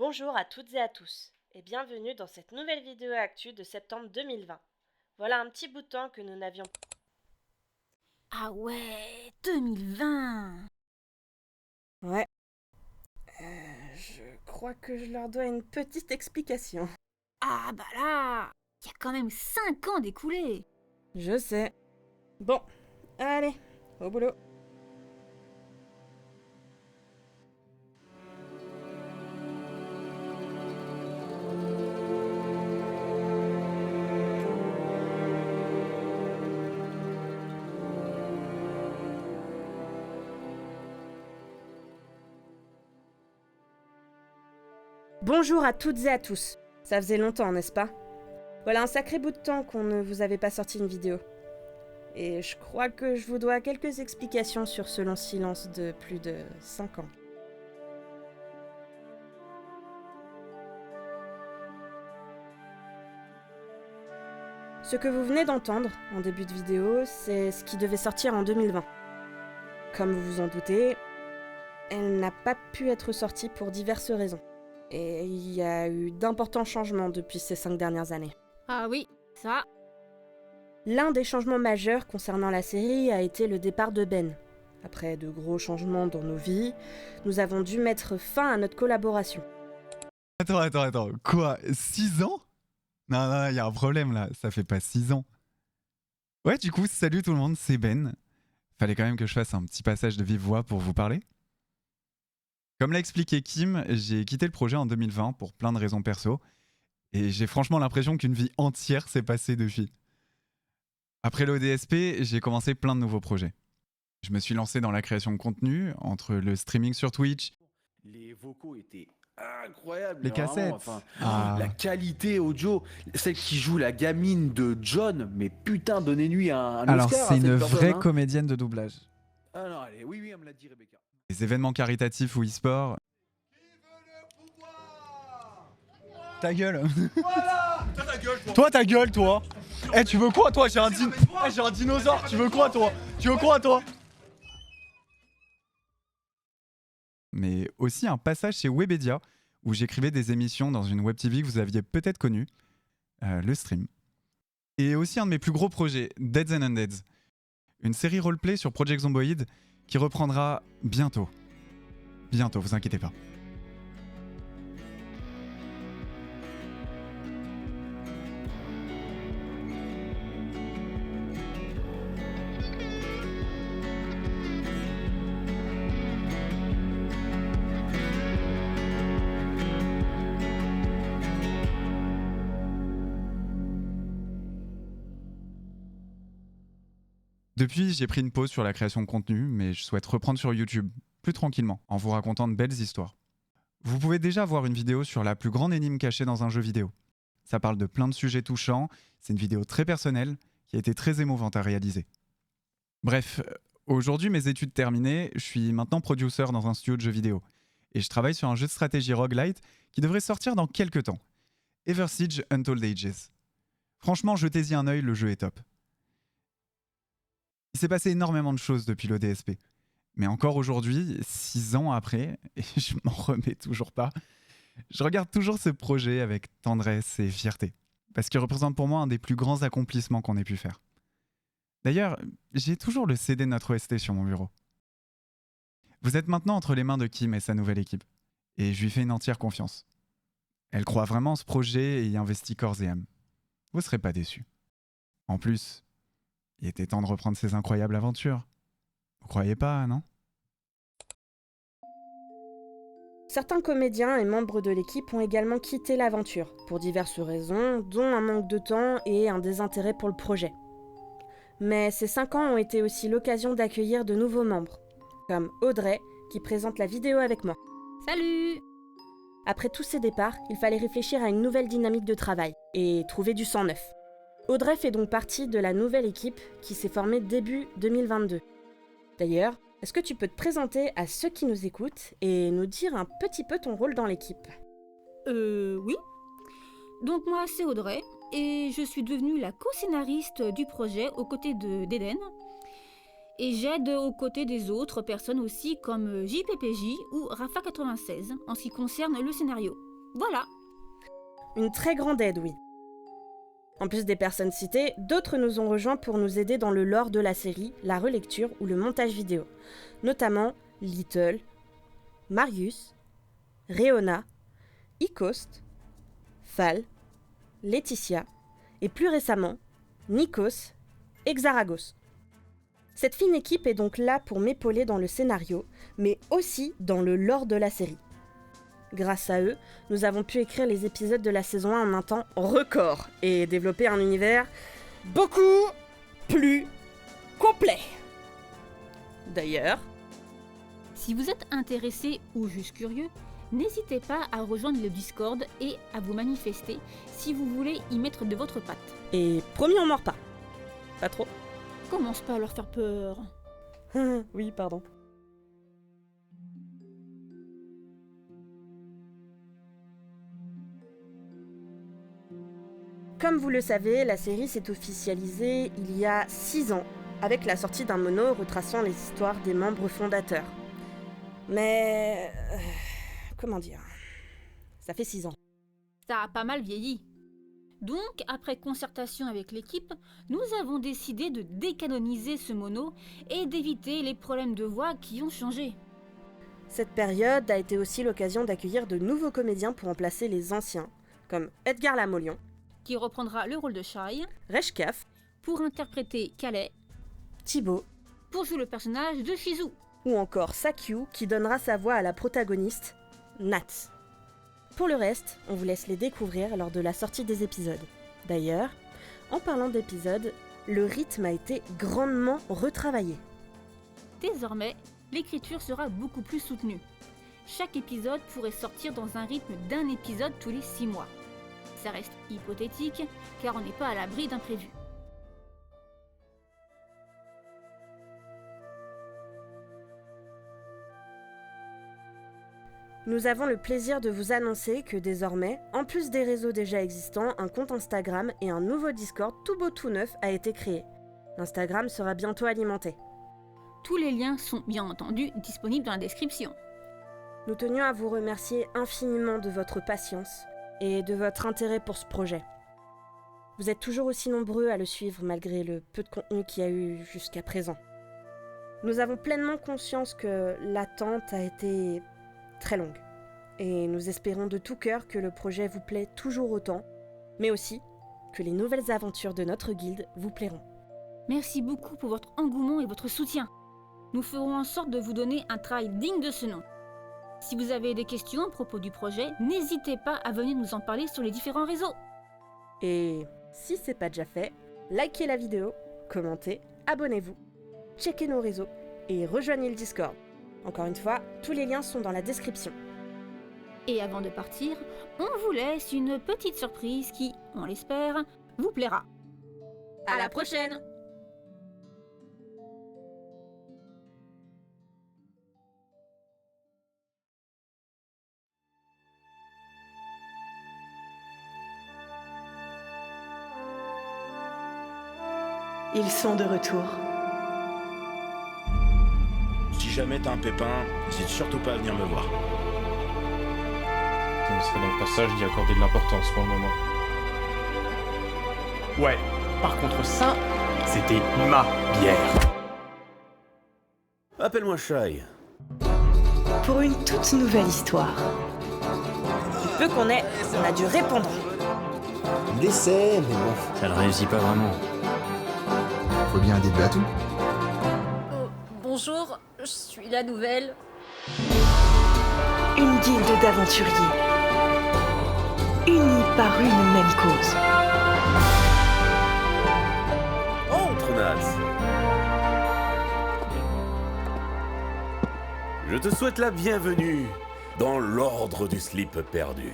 Bonjour à toutes et à tous, et bienvenue dans cette nouvelle vidéo actu de septembre 2020. Voilà un petit bout de temps que nous n'avions pas. Ah ouais, 2020. Ouais, je crois que je leur dois une petite explication. Ah bah là, il y a quand même 5 ans d'écoulés. Je sais. Bon, allez, au boulot. Bonjour à toutes et à tous. Ça faisait longtemps, n'est-ce pas? Voilà un sacré bout de temps qu'on ne vous avait pas sorti une vidéo. Et je crois que je vous dois quelques explications sur ce long silence de plus de 5 ans. Ce que vous venez d'entendre en début de vidéo, c'est ce qui devait sortir en 2020. Comme vous vous en doutez, elle n'a pas pu être sortie pour diverses raisons. Et il y a eu d'importants changements depuis ces 5 dernières années. Ah oui, ça. L'un des changements majeurs concernant la série a été le départ de Ben. Après de gros changements dans nos vies, nous avons dû mettre fin à notre collaboration. Attends. Quoi 6 ans? Non, il y a un problème là. Ça fait pas 6 ans. Ouais, du coup, salut tout le monde, c'est Ben. Fallait quand même que je fasse un petit passage de vive voix pour vous parler. Comme l'a expliqué Kim, j'ai quitté le projet en 2020 pour plein de raisons perso. Et j'ai franchement l'impression qu'une vie entière s'est passée depuis. Après l'ODSP, j'ai commencé plein de nouveaux projets. Je me suis lancé dans la création de contenu, entre le streaming sur Twitch, Les vocaux étaient incroyables. les mais vraiment, cassettes. enfin, Ah. la qualité audio, celle qui joue la gamine de John, mais putain, donnez-lui un Alors, Oscar c'est à une cette personne, vraie hein. comédienne de doublage. Ah non, allez, oui, elle me l'a dit, Rebecca. Les événements caritatifs ou e-sport. Ta gueule. Voilà. Ta gueule, toi. Toi, ta gueule, toi. Eh, tu veux quoi, toi? J'ai un dinosaure. Tu veux quoi, toi? Mais aussi un passage chez Webedia, où j'écrivais des émissions dans une web TV que vous aviez peut-être connue, le stream. Et aussi un de mes plus gros projets, Deads and Undeads. Une série roleplay sur Project Zomboid qui reprendra bientôt. Bientôt, vous inquiétez pas. Depuis, j'ai pris une pause sur la création de contenu, mais je souhaite reprendre sur YouTube, plus tranquillement, en vous racontant de belles histoires. Vous pouvez déjà voir une vidéo sur la plus grande énigme cachée dans un jeu vidéo. Ça parle de plein de sujets touchants, c'est une vidéo très personnelle, qui a été très émouvante à réaliser. Bref, aujourd'hui mes études terminées, je suis maintenant producer dans un studio de jeux vidéo, et je travaille sur un jeu de stratégie roguelite qui devrait sortir dans quelques temps. Eversiege Untold Ages. Franchement, jetez-y un œil, le jeu est top. Il s'est passé énormément de choses depuis l'ODSP. Mais encore aujourd'hui, 6 ans après, et je m'en remets toujours pas, je regarde toujours ce projet avec tendresse et fierté. Parce qu'il représente pour moi un des plus grands accomplissements qu'on ait pu faire. D'ailleurs, j'ai toujours le CD de notre OST sur mon bureau. Vous êtes maintenant entre les mains de Kim et sa nouvelle équipe. Et je lui fais une entière confiance. Elle croit vraiment en ce projet et y investit corps et âme. Vous serez pas déçus. En plus, il était temps de reprendre ces incroyables aventures. Vous croyez pas, non? Certains comédiens et membres de l'équipe ont également quitté l'aventure, pour diverses raisons, dont un manque de temps et un désintérêt pour le projet. Mais ces 5 ans ont été aussi l'occasion d'accueillir de nouveaux membres, comme Audrey, qui présente la vidéo avec moi. Salut. Après tous ces départs, il fallait réfléchir à une nouvelle dynamique de travail, et trouver du sang neuf. Audrey fait donc partie de la nouvelle équipe qui s'est formée début 2022. D'ailleurs, est-ce que tu peux te présenter à ceux qui nous écoutent et nous dire un petit peu ton rôle dans l'équipe? Oui. Donc moi, c'est Audrey, et je suis devenue la co-scénariste du projet aux côtés d'Eden. Et j'aide aux côtés des autres personnes aussi, comme JPPJ ou Rafa96, en ce qui concerne le scénario. Voilà. Une très grande aide, oui. En plus des personnes citées, d'autres nous ont rejoints pour nous aider dans le lore de la série, la relecture ou le montage vidéo. Notamment Little, Marius, Réona, Icost, Fal, Laetitia et plus récemment, Nikos et Xaragos. Cette fine équipe est donc là pour m'épauler dans le scénario, mais aussi dans le lore de la série. Grâce à eux, nous avons pu écrire les épisodes de la saison 1 en un temps record et développer un univers beaucoup plus complet. D'ailleurs, Si vous êtes intéressé ou juste curieux, n'hésitez pas à rejoindre le Discord et à vous manifester si vous voulez y mettre de votre patte. et promis on mord pas. Pas trop. Commence pas à leur faire peur. Oui, pardon. Comme vous le savez, la série s'est officialisée il y a 6 ans, avec la sortie d'un mono retraçant les histoires des membres fondateurs. Mais... comment dire ? Ça fait 6 ans. Ça a pas mal vieilli. Donc, après concertation avec l'équipe, nous avons décidé de décanoniser ce mono et d'éviter les problèmes de voix qui ont changé. Cette période a été aussi l'occasion d'accueillir de nouveaux comédiens pour remplacer les anciens, comme Edgar Lamolion, Qui reprendra le rôle de Shai Reshkaf, pour interpréter Calais, Thibaut, pour jouer le personnage de Shizu. ou encore Sakyu qui donnera sa voix à la protagoniste, Nat. Pour le reste, on vous laisse les découvrir lors de la sortie des épisodes. D'ailleurs, en parlant d'épisodes, le rythme a été grandement retravaillé. Désormais, l'écriture sera beaucoup plus soutenue. Chaque épisode pourrait sortir dans un rythme d'un épisode tous les 6 mois. Ça reste hypothétique, car on n'est pas à l'abri d'imprévus. Nous avons le plaisir de vous annoncer que désormais, en plus des réseaux déjà existants, un compte Instagram et un nouveau Discord tout beau tout neuf a été créé. L'Instagram sera bientôt alimenté. Tous les liens sont bien entendu disponibles dans la description. Nous tenions à vous remercier infiniment de votre patience et de votre intérêt pour ce projet. Vous êtes toujours aussi nombreux à le suivre malgré le peu de contenu qu'il y a eu jusqu'à présent. Nous avons pleinement conscience que l'attente a été très longue et nous espérons de tout cœur que le projet vous plaît toujours autant, mais aussi que les nouvelles aventures de notre guilde vous plairont. Merci beaucoup pour votre engouement et votre soutien. Nous ferons en sorte de vous donner un travail digne de ce nom. Si vous avez des questions à propos du projet, n'hésitez pas à venir nous en parler sur les différents réseaux. Et si c'est pas déjà fait, likez la vidéo, commentez, abonnez-vous, checkez nos réseaux et rejoignez le Discord. Encore une fois, tous les liens sont dans la description. Et avant de partir, on vous laisse une petite surprise qui, on l'espère, vous plaira. À la prochaine! Ils sont de retour. Si jamais t'as un pépin, n'hésite surtout pas à venir me voir. Ce ne serait donc pas sage d'y accorder de l'importance pour le moment. Ouais, par contre ça, c'était ma bière. Appelle-moi Shai. Pour une toute nouvelle histoire. Peu qu'on ait, on a dû répondre. Il essaie, mais bon. Ça ne réussit pas vraiment. Faut bien un début à tout. Bonjour, je suis la nouvelle. Une guilde d'aventuriers. Unis par une même cause. Entre, Nats. Je te souhaite la bienvenue dans l'ordre du slip perdu.